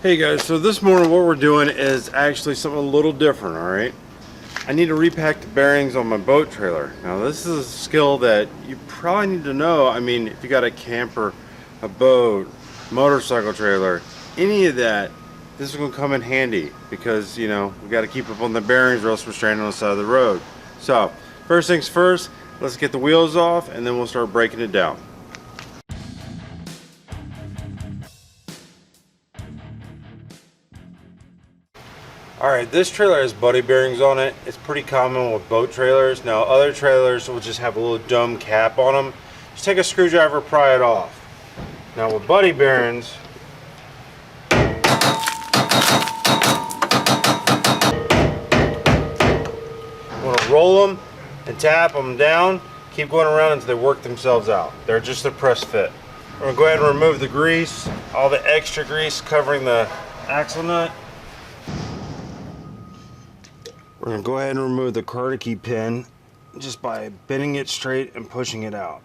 Hey guys, so this morning what we're doing is actually something a little different, alright? I need to repack the bearings on my boat trailer. Now this is a skill that you probably need to know. I mean, if you got a camper, a boat, motorcycle trailer, any of that, this is going to come in handy because, you know, we got to keep up on the bearings or else we're stranded on the side of the road. So, first things first, let's get the wheels off and then we'll start breaking it down. Alright, this trailer has buddy bearings on it. It's pretty common with boat trailers. Now other trailers will just have a little dome cap on them. Just take a screwdriver, pry it off. Now with buddy bearings, you want to roll them and tap them down. Keep going around until they work themselves out. They're just a press fit. We're going to go ahead and remove the grease, all the extra grease covering the axle nut. We're going to go ahead and remove the car key pin just by bending it straight and pushing it out.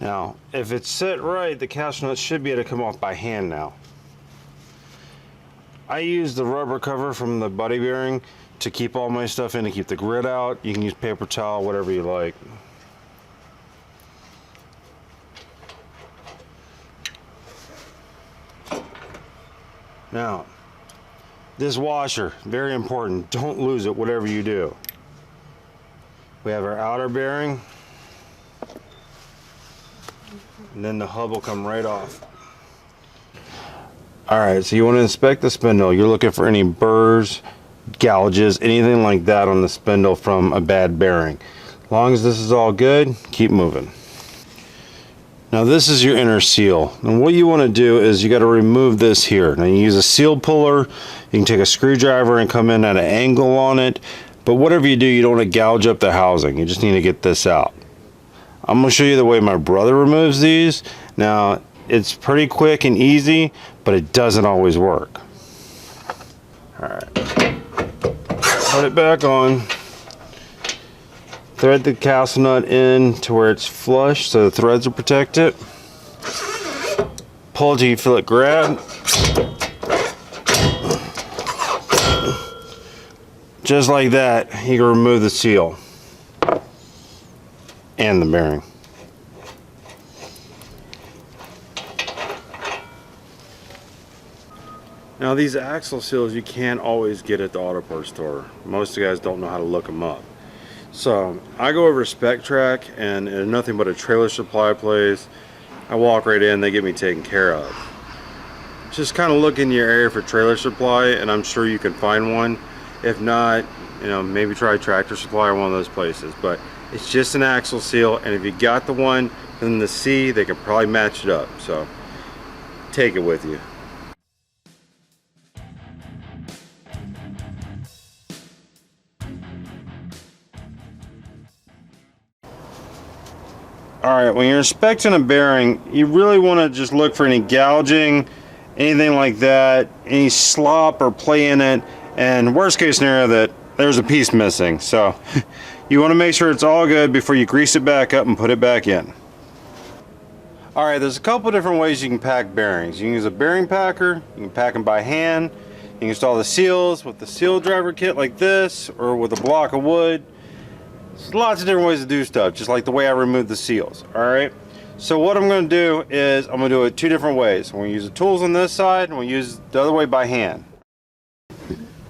Now, if it's set right, the cast nut should be able to come off by hand now. I use the rubber cover from the buddy bearing to keep all my stuff in, to keep the grit out. You can use paper towel, whatever you like. Now, this washer, very important. Don't lose it, whatever you do. We have our outer bearing, and then the hub will come right off. Alright, so you want to inspect the spindle. You're looking for any burrs, gouges, anything like that on the spindle from a bad bearing. As long as this is all good, keep moving. Now this is your inner seal. And what you want to do is you got to remove this here. Now you use a seal puller. You can take a screwdriver and come in at an angle on it. But whatever you do, you don't want to gouge up the housing. You just need to get this out. I'm going to show you the way my brother removes these. Now, it's pretty quick and easy, but it doesn't always work. Alright. Put it back on. Thread the castle nut in to where it's flush so the threads are protected. Pull till you feel it grab. Just like that, you can remove the seal and the bearing. Now these axle seals you can't always get at the auto parts store. Most of you guys don't know how to look them up. So I go over to Spec Track and nothing but a trailer supply place. I walk right in, they get me taken care of. Just kind of look in your area for trailer supply and I'm sure you can find one. If not, you know, maybe try Tractor Supply or one of those places. But it's just an axle seal, and if you got the one in the C, they could probably match it up. So take it with you. Alright, when you're inspecting a bearing, you really want to just look for any gouging, anything like that, any slop or play in it, and worst case scenario that there's a piece missing. So you want to make sure it's all good before you grease it back up and put it back in. Alright, there's a couple different ways you can pack bearings. You can use a bearing packer, you can pack them by hand, you can install the seals with the seal driver kit like this, or with a block of wood. There's lots of different ways to do stuff, just like the way I removed the seals. Alright, so what I'm going to do is I'm going to do it two different ways. I'm going to use the tools on this side and we'll use the other way by hand.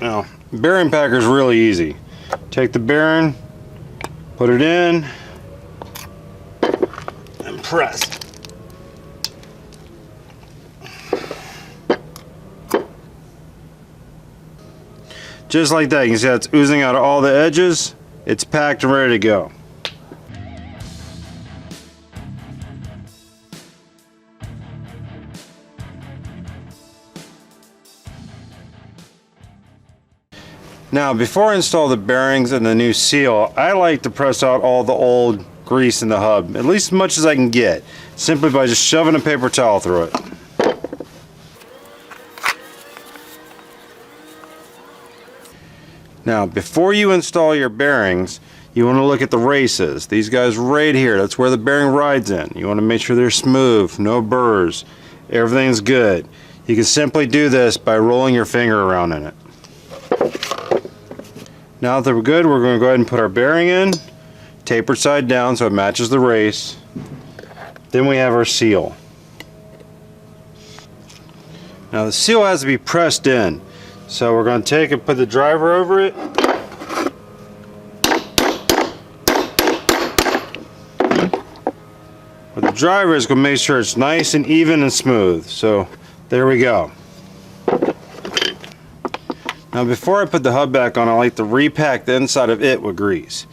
Now, bearing packer is really easy. Take the bearing, put it in, and press. Just like that. You can see how it's oozing out of all the edges. It's packed and ready to go. Now, before I install the bearings and the new seal, I like to press out all the old grease in the hub, at least as much as I can get, simply by just shoving a paper towel through it. Now, before you install your bearings, you want to look at the races. These guys right here, that's where the bearing rides in. You want to make sure they're smooth, no burrs, everything's good. You can simply do this by rolling your finger around in it. Now that we're good, we're going to go ahead and put our bearing in, tapered side down so it matches the race. Then we have our seal. Now the seal has to be pressed in. So we're going to take and put the driver over it. With the driver is going to make sure it's nice and even and smooth. So there we go. Now before I put the hub back on, I like to repack the inside of it with grease.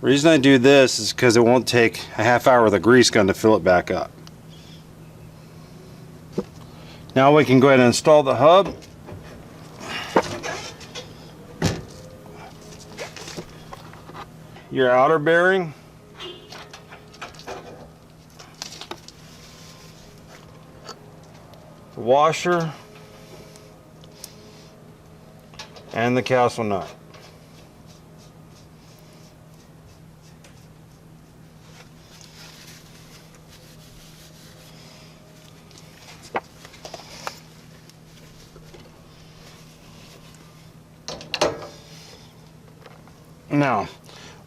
The reason I do this is because it won't take a half hour with a grease gun to fill it back up. Now we can go ahead and install the hub. Your outer bearing. The washer. And the castle nut. Now,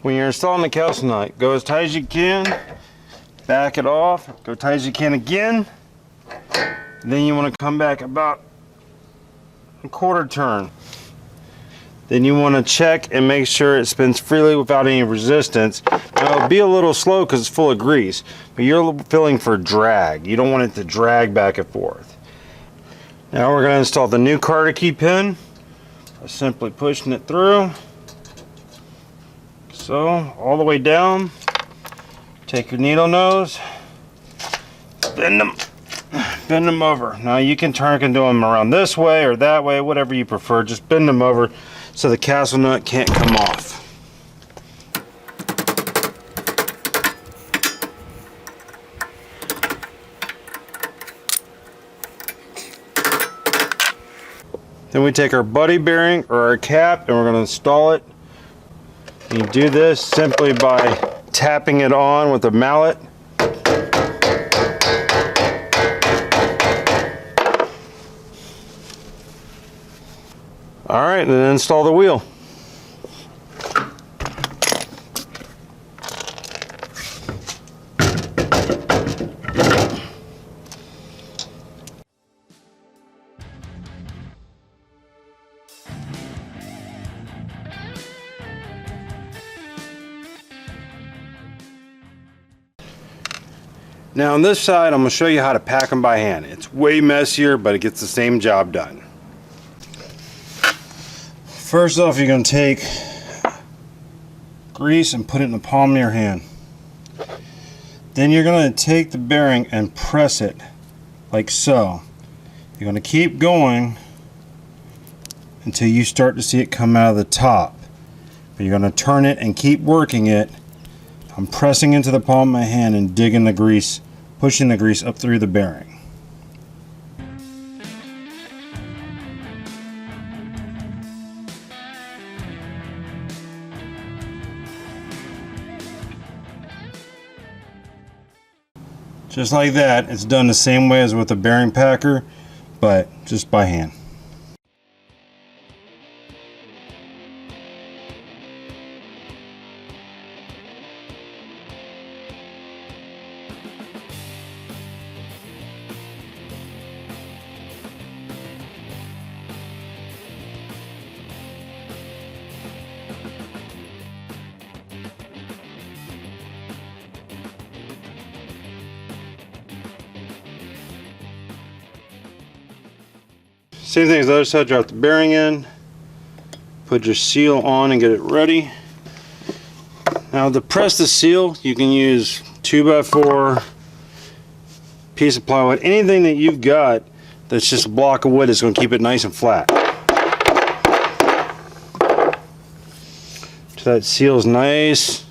when you're installing the castle nut, go as tight as you can, back it off, go tight as you can again, then you want to come back about a quarter turn. Then you want to check and make sure it spins freely without any resistance. Now it'll be a little slow because it's full of grease, but you're feeling for drag. You don't want it to drag back and forth. Now we're going to install the new Carter key pin by simply pushing it through. So all the way down. Take your needle nose, bend them over. Now you can turn and do them around this way or that way, whatever you prefer. Just bend them over so the castle nut can't come off. Then we take our buddy bearing or our cap and we're going to install it. You do this simply by tapping it on with a mallet. All right, then install the wheel. Now on this side, I'm going to show you how to pack them by hand. It's way messier, but it gets the same job done. First off, you're going to take grease and put it in the palm of your hand. Then you're going to take the bearing and press it like so. You're going to keep going until you start to see it come out of the top. But you're going to turn it and keep working it. I'm pressing into the palm of my hand and digging the grease, pushing the grease up through the bearing. Just like that. It's done the same way as with the bearing packer, but just by hand. Same thing as the other side, drop the bearing in, put your seal on and get it ready. Now to press the seal, you can use 2x4, piece of plywood, anything that you've got that's just a block of wood is going to keep it nice and flat. So that seal's nice.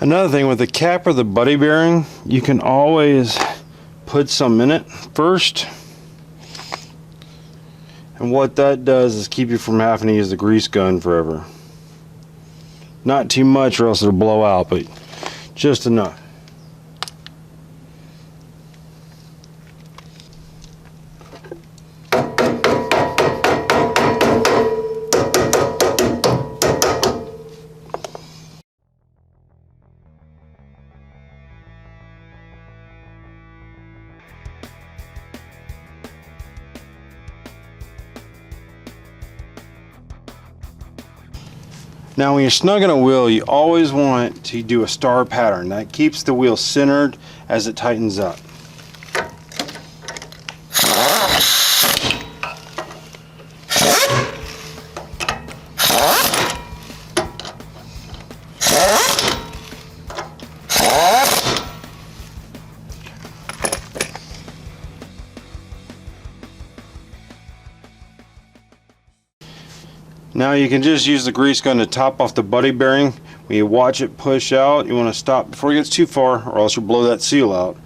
Another thing with the cap or the buddy bearing, you can always put some in it first. And what that does is keep you from having to use the grease gun forever. Not too much or else it'll blow out, but just enough. Now when you're snugging a wheel, you always want to do a star pattern. That keeps the wheel centered as it tightens up. Now you can just use the grease gun to top off the buddy bearing. When you watch it push out, you want to stop before it gets too far or else you'll blow that seal out.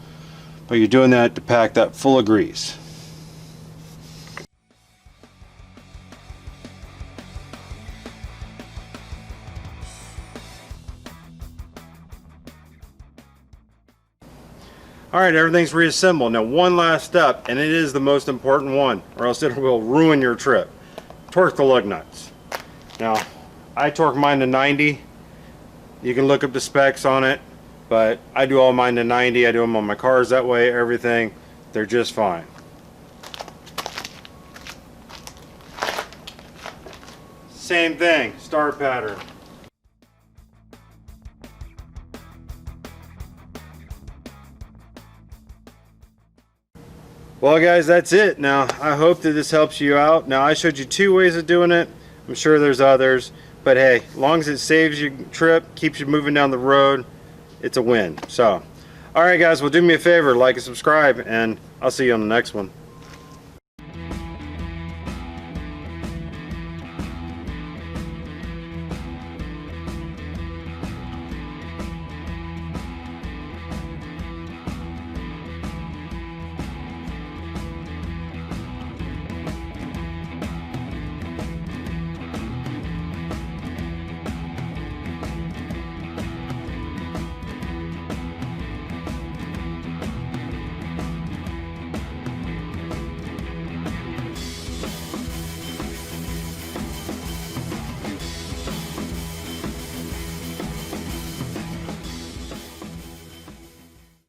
But you're doing that to pack that full of grease. Alright, everything's reassembled. Now one last step, and it is the most important one, or else it will ruin your trip. Torque the lug nuts. Now, I torque mine to 90. You can look up the specs on it, but I do all mine to 90. I do them on my cars that way, everything. They're just fine. Same thing, star pattern. Well guys, that's it. Now I hope that this helps you out. Now I showed you 2 ways of doing it. I'm sure there's others, but hey, as long as it saves your trip, keeps you moving down the road, it's a win. So alright guys, well do me a favor, like and subscribe, and I'll see you on the next one.